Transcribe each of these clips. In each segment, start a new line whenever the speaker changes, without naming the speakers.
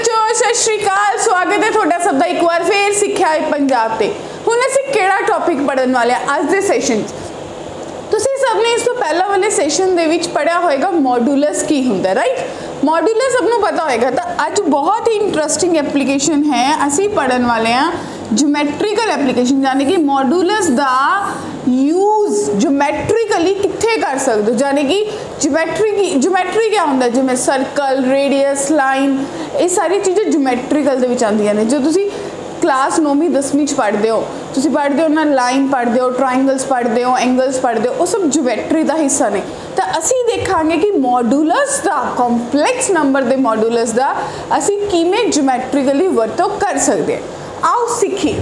बच्चों सत श्री अकाल, स्वागत है थोड़ा सब दा एक बार फिर सिक्ख्या पंजाब ते। हुण असीं किहड़ा टॉपिक पढ़न वाले अज दे सैशन तुसीं सब ने इस तो पहला वाले सैशन दे विच पढ़िया होएगा मॉड्यूलस की हुंदा, राइट। मॉड्यूलस सबनूं पता होएगा। तो अज बहुत ही इंटरेस्टिंग एप्लीकेशन है असीं पढ़न वाले हैं ज्योमैट्रिकल एप्लीकेशन, यानी कि मॉड्यूलस दा यूज ज्योमैट्रिकली कित्थे कर सकते हो, यानी कि ज्योमैट्री क्या होंदा, जिवें सर्कल, रेडियस, लाइन, ये सारी चीज़ें ज्योमैट्रिकल दे विच आंदियां ने। जो तुसीं क्लास 9वीं 10वीं पढ़ते हो, तुसीं पढ़ते हो ना लाइन पढ़ते हो, ट्राइंगल्स पढ़ते हो, एंगल्स पढ़ते हो, वो सब ज्योमैट्री का हिस्सा ने। तो असीं देखांगे कि मॉड्यूलस का कॉम्पलैक्स नंबर के मॉड्यूलस का असीं किवें ज्योमैट्रिकली वरतों कर सकते हैं। आओ सीखिए।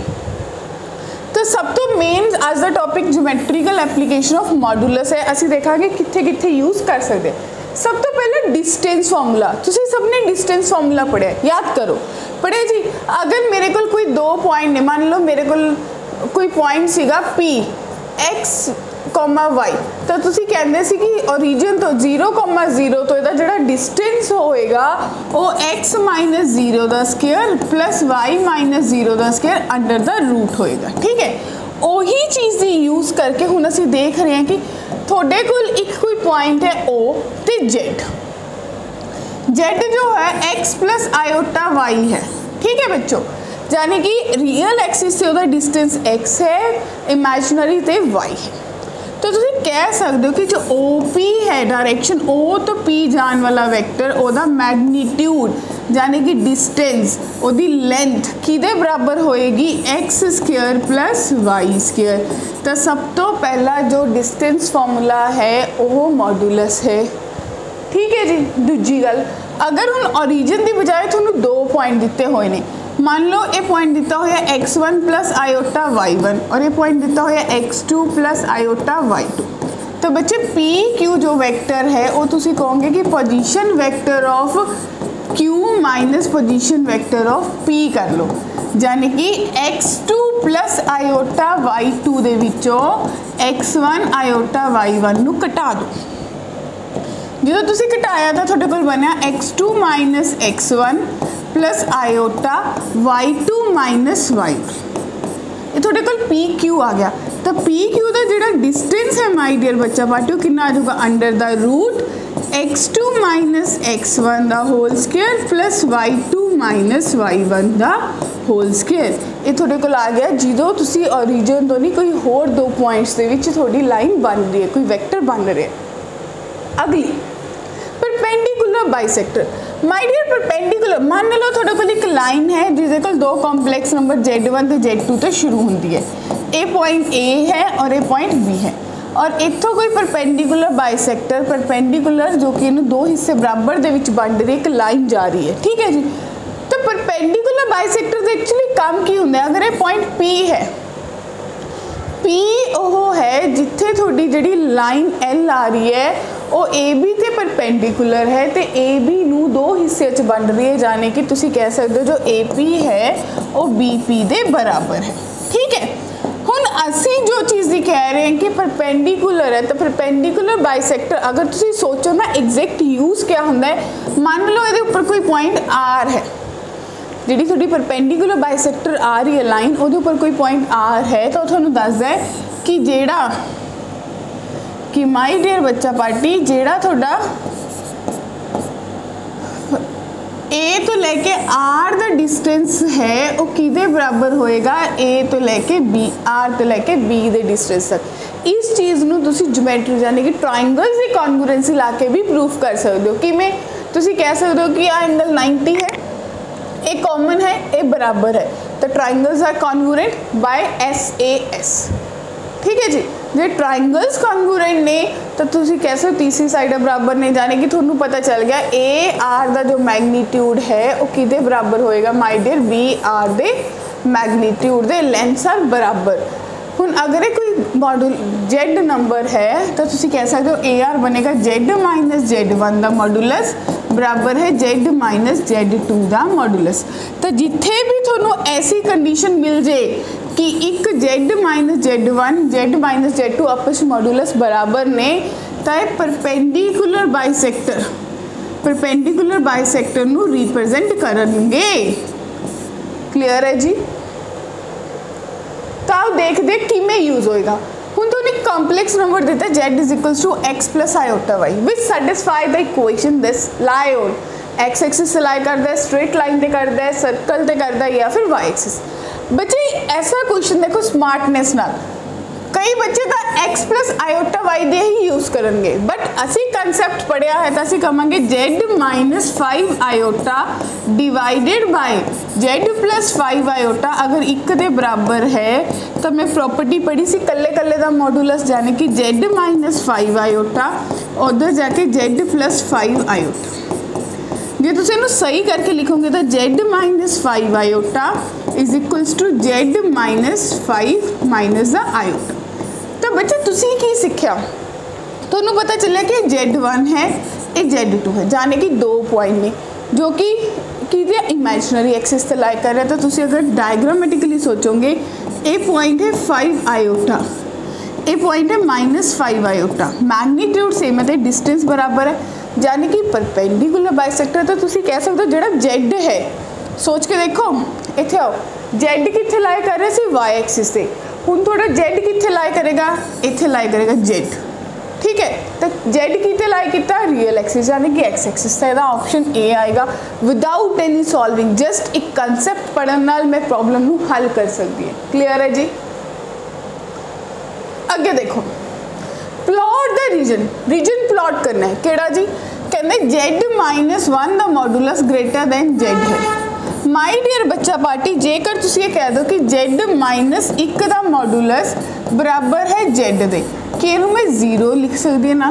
तो सब तो मेन अज का topic geometrical application of modulus है। असीं देखांगे कित्थे कित्थे यूज कर सकते हैं। सब तो पहले डिस्टेंस फार्मूला, तुसीं सबने डिस्टेंस फार्मूला पढ़िया, याद करो पढ़े जी। अगर मेरे को कोई दो पॉइंट ने, मान लो मेरे को कोई पॉइंट सीगा P X, Y, तो तुसीं कहंदे सी कि ओरिजिन तो 0,0 तो इहदा जिहड़ा डिस्टेंस होएगा वो x माइनस 0 का स्केयर प्लस y माइनस 0 का स्केयर अंडर द रूट होएगा, ठीक है। वही चीज़ की यूज करके हुण असीं देख रहे हैं कि थोड़े कोल एक कोई पॉइंट है O ते Z जो है x प्लस आयोटा y है, ठीक है बच्चों। यानी कि रियल एक्सिस से उधर डिस्टेंस x है, इमेजिनरी ते y है। तो तुम कह सकते हो कि जो OP है डायरेक्शन O तो P जान वाला वेक्टर ओदा मैग्नीट्यूड यानी कि डिस्टेंस ओदी लेंथ किदे बराबर होएगी x square plus y square. तो सब तो पहला जो डिस्टेंस फार्मूला है वो मॉड्यूलस है, ठीक है जी। दूजी गल, अगर हुण ओरिजिन की बजाय थोनू दो पॉइंट दिते हुए ने, मान लो ये पॉइंट दिता होया x1 प्लस आयोटा y1 और ये पॉइंट दिता होया x2 प्लस आयोटा y2। तो बच्चे पी क्यू जो वेक्टर है वो तुसी कहोगे कि position vector of q minus position vector of p कर लो, यानी कि x2 प्लस आयोटा y2 दे विचों x1 आयोटा y1 नू कटा दो। जो तुसी घटाया था थोड़े कोल बनया x2 minus x1 plus iota y2 minus y1, ये थोड़े कोल PQ आ गया। तो PQ का जो डिस्टेंस है माय डियर बच्चा पार्टियों कितना आ जाएगा under the root x2 minus x1 दा whole square plus y2 minus y1 दा होल स्क्वायर। ये थोड़े कोल आ गया जो तुसी ओरिजिन तो नहीं कोई होर दो पॉइंट्स दे विच थोड़ी लाइन बन रही है, कोई वेक्टर बन रहा है। अगली perpendicular bisector, my dear perpendicular, मान लो थोड़े को एक लाइन है जिसके कोल दो कॉम्पलैक्स नंबर Z1 तो Z2 तो शुरू होती है। ए पॉइंट A है और ए पॉइंट B है और इतों कोई परपेंडिकुलर बाइसेक्टर परपेंडिकुलर जो कि इन्हें दो हिस्से बराबर दे विच बन रही एक लाइन जा रही है, ठीक है जी। तो परपेंडिकुलर बाइसेक्टर एक्चुअली काम की होंगे, अगर ये पॉइंट P है, P वो है जिथे थोड़ी जी लाइन L आ रही है वो AB ते परपेंडिकुलर है तो AB नू दो हिस्से च बन रही है, जाने कि तुसी कह सकते हो जो AP है वो BP दे बराबर है, ठीक है। हुण असी जो चीज़ दी कह रहे हैं कि परपेंडिकुलर है, तो परपेंडिकुलर बाइसेक्टर अगर तुसी सोचो ना एग्जैक्ट यूज़ क्या होंदा है, मान लो ये ऊपर कोई पॉइंट R है, जी थोड़ी परपेंडिकुलर बाइसेक्टर आ रही है लाइन वो ऊपर कोई पॉइंट R है, तो थोनू दसदा है कि जेड़ा कि माय डियर बच्चा पार्टी जेड़ा थोड़ा A तो लेके R दा डिस्टेंस है वो किदे बराबर होएगा, A तो लेके B, R तो लेके B दे डिस्टेंस तक। इस चीज़ नू तुसी ज्योमेट्री यानी कि ट्राइंगल्स की कॉन्ग्रुएंसी ला के भी प्रूफ कर सकते हो कि मैं तुसी कह सकते हो कि एंगल 90 है, ए कॉमन है, ए बराबर है, तो triangles are congruent by SAS, ठीक है जी। जो ट्राइंगल्स कॉन्ग्रुएंट ने तो तुसी कैसे तीसरी साइड बराबर ने, जाने कि थोनू पता चल गया AR का जो मैग्नीट्यूड है वो किदे बराबर होएगा माय डियर BR दे मैग्नीट्यूड दे, लेंथ्स आर बराबर। हुण अगर कोई मॉड्यूल Z नंबर है तो तुसी कह सकते हो AR बनेगा Z माइनस Z1 का मॉड्यूलस बराबर है Z माइनस Z2 का मॉड्यूलस। तो जिथे भी थोनू ऐसी कंडीशन मिल जाए कि एक Z minus Z1 Z minus Z2 आपस मॉड्यूलस बराबर ने, तो परपेंडिकुलर बाइसेक्टर परपेंडिकुलर बाइसैक्टर नू रिप्रेजेंट करनगे। क्लियर है जी। तो देखते किमें यूज होएगा। हुण तुहानूं एक कंपलैक्स नंबर दिता z is equals to x plus iota y which satisfy the equation this lie on X axis से लाई करता है, स्ट्रेट लाइन पे करता है, सर्कल पे करता है या फिर वाई एक्सिस। बच्चे ऐसा क्वेश्चन देखो स्मार्टनेस नाल कई बच्चे तो x plus iota why they he use करेंगे, बट असी कंसैप्ट पढ़िया है तो असी कहांगे z minus 5 iota divided by z plus 5 iota अगर एक दे बराबर है तो मैं प्रॉपर्टी पढ़ी सी कल्ले कल्ले का मॉडुलस यानी कि z माइनस 5 आयोटा उधर जाके z प्लस 5 आयोटा। जे तुम इन्हू सही करके लिखोगे तो z minus 5 iota is equals to z minus 5 minus the iota. तो बच्चे तुसी की सीखिया, तुहानू पता चलिया कि z1 है एक z2 है, जाने कि दो पॉइंट ने जो कि इमेजिनरी एक्सिस से लाई कर रहे हैं। तो तुसी अगर डायग्रामेटिकली सोचोगे ए पॉइंट है 5 आयोटा, ए पॉइंट है माइनस 5 आयोटा, मैग्नीट्यूड सेम है तो डिस्टेंस बराबर है, यानी कि परपेंडिकुलर बाइसेक्टर। तो तुसी कह सकते हो जो z है, सोच के देखो इत्थे आओ, z कित्थे लाई कर रहे सी y एक्सिस से, हुण थोड़ा z कित्थे लाई करेगा, इत्थे लाई करेगा z। ठीक है, तो z कित्थे लाई किया रियल एक्सिस यानी कि x एक्सिस। तो इसका ऑप्शन ए आएगा विदाउट एनी सॉल्विंग, जस्ट एक कंसैप्ट पढ़ने नाल मैं प्रॉब्लम नू हल कर सकती है। क्लियर है जी। अगे देखो plot the region, region plot करना है केड़ा जी, कहते z minus 1 the modulus greater than z है। माई डियर बच्चा पार्टी जेकर तुसी ये कह दो कि z माइनस 1 का मॉडुलस बराबर है z दे, कि इनू मैं 0 लिख सकती है ना।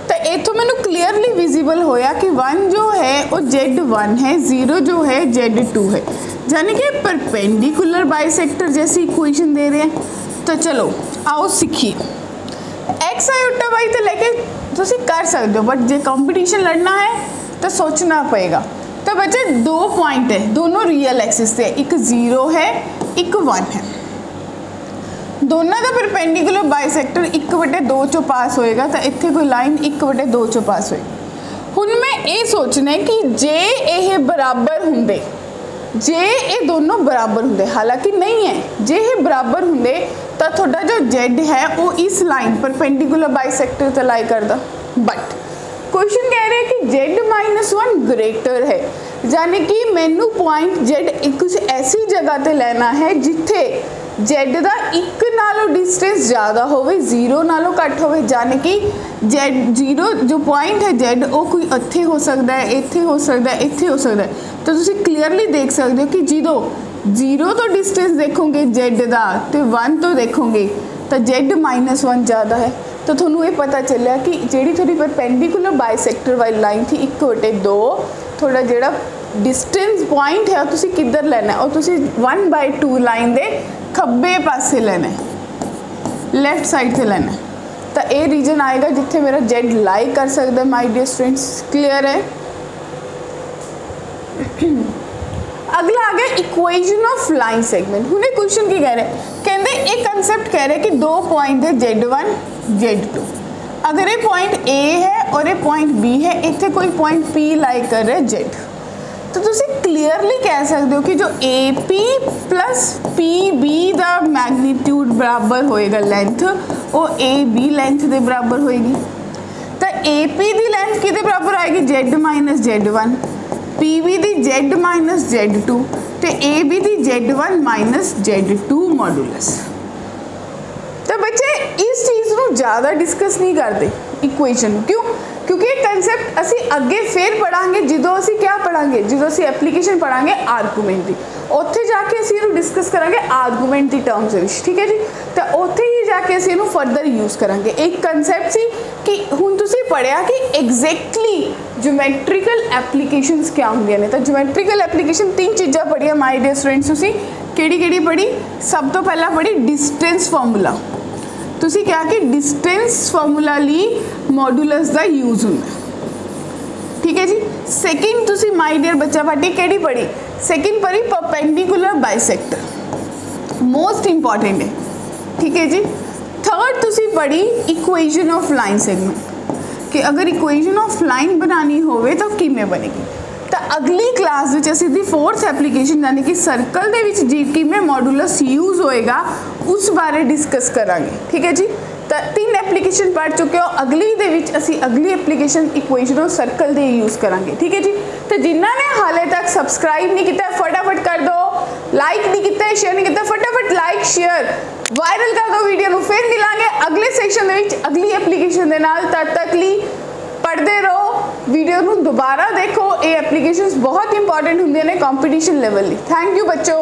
तो इतों मैनू क्लीयरली विजिबल होया कि 1 जो है वो z1 है, 0 जो है z2 है, यानी कि परपेंडिकुलर बाइसेक्टर जैसी इक्वेशन दे रहे हैं। तो चलो आओ सीखिए, एक्स आयोटा वाई तो लेके तुसी कर सकते हो, बट जे कंपटीशन लड़ना है तो सोचना पड़ेगा। तो बच्चे दो पॉइंट है, दोनों रियल एक्सिस से, एक 0 है एक 1 है, दोनों का परपेंडिकुलर बाइसेक्टर 1/2 चो पास होएगा। तो इत्थे कोई लाइन 1/2 चो पास होएगी। हुण मैं ये सोचना है कि जे ये बराबर होंदे, जे ये दोनों बराबर होंदे, हालांकि नहीं है, जे ये बराबर होंदे तो थोड़ा जो z है वो इस लाइन परपेंडिकुलर बाइसेक्टर ते लाई करदा। बट क्वेश्चन कह रहे हैं कि z माइनस 1 ग्रेटर है, यानी कि मैनू पॉइंट z कुछ ऐसी जगह ते लेना है जिथे z दा 1 नालों डिस्टेंस ज़्यादा होवे, 0 नालों घट होवे, यानी कि z0 जो पॉइंट है z वो कोई इत्थे हो सकता है, इत्थे हो सकता है, इत्थे हो सकता है। तो तुसी क्लीयरली देख सकते हो कि जो 0 तो डिस्टेंस देखोगे z दा तो 1 तो देखोगे तो z माइनस 1 ज़्यादा है। तो थोनू ये पता चलिया कि जी थोड़ी परपेंडिकुलर बाइसेक्टर वाली लाइन थी 1/2, थोड़ा जोड़ा डिस्टेंस पॉइंट है तुसी किधर लेना है, और तुसी 1/2 लाइन दे खब्बे पासे लेना है, लैफ्ट साइड से लेना है। तो ये रीजन आएगा जिथे मेरा z लाई कर सकता है माय डियर स्टूडेंट्स। क्लियर है। अगला आ गया इक्वेशन ऑफ लाइन सेगमेंट। हुणे क्वेश्चन की कह रहे हैं, कहते एक कंसेप्ट कह रहे हैं कि दो पॉइंट है z1 z2, अगर ये पॉइंट A है और ये पॉइंट B है, इतने कोई पॉइंट P लाई कर रहे Z, तो तुसी क्लियरली कह सकते हो कि जो AP प्लस PB का मैग्नीट्यूड बराबर होएगा लेंथ, वो AB लेंथ के बराबर होएगी। तो AP की लेंथ कितने बराबर आएगी Z माइनस Z1, PB की Z माइनस Z2 तो AB की Z1 माइनस Z2 मॉडुलस। तो बच्चे इस चीज़ को ज़्यादा डिस्कस नहीं करते इक्वेशन, क्यों? क्योंकि ये कंसेप्ट असी अगे फिर पढ़ांगे जो असी क्या पढ़ांगे, जो असी एप्लीकेशन पढ़ांगे आर्गूमेंट की, उत्थे जाके असी इहनूं डिस्कस करांगे आर्गूमेंट की टर्म्स विच, ठीक है जी। तो उत्थे ही जाके असी इहनूं फर्दर यूज़ करांगे। एक कंसेप्ट सी कि हुण तुसीं पढ़िया कि एग्जैक्टली ज्योमैट्रिकल एप्लीकेशनस क्या होंदियां ने। तो ज्योमैट्रिकल एप्लीकेशन 3 चीज़ां पढ़िया माय डियर स्टूडेंट्स। तुसीं किहड़ी पढ़ी? सब तो पहला पढ़ी डिस्टेंस फॉर्मूला। तुसी क्या कि डिस्टेंस फॉर्मूला ली मॉडुलस का यूज होंदा, ठीक है जी। सेकंड तुसी माय डियर बच्चा पार्टी केड़ी पढ़ी? सेकंड पढ़ी परपेंडिकुलर बाइसेक्टर, मोस्ट इंपॉर्टेंट है, ठीक है जी। थर्ड तुसी पढ़ी इक्वेशन ऑफ लाइन सेगमेंट। कि अगर इक्वेशन ऑफ लाइन बनानी होवे तो किमें बनेगी। तो अगली क्लास में असीं दी फोर्थ एप्लीकेशन यानी कि सर्कल दे विच जी किमें मॉडुलस यूज़ होएगा उस बारे डिस्कस करांगे। ठीक है जी, तो 3 एप्लीकेशन पढ़ चुके हो, अगली दे विच असीं अगली application equation of circle they use करांगे। ठीक है जी, तो जिन्होंने हाले तक सबसक्राइब नहीं किया फटाफट कर दो, लाइक नहीं किया शेयर नहीं किया फटाफट लाइक शेयर वायरल कर दो वीडियो को। फिर मिलांगे अगले सेक्शन दे विच अगली एप्लीकेशन दे नाल, तद तक ली पढ़ते रहो, वीडियो को दोबारा देखो। ये एप्लीकेशंस बहुत इंपॉर्टेंट होंगे ने कंपीटीशन लेवल। थैंक यू बच्चों।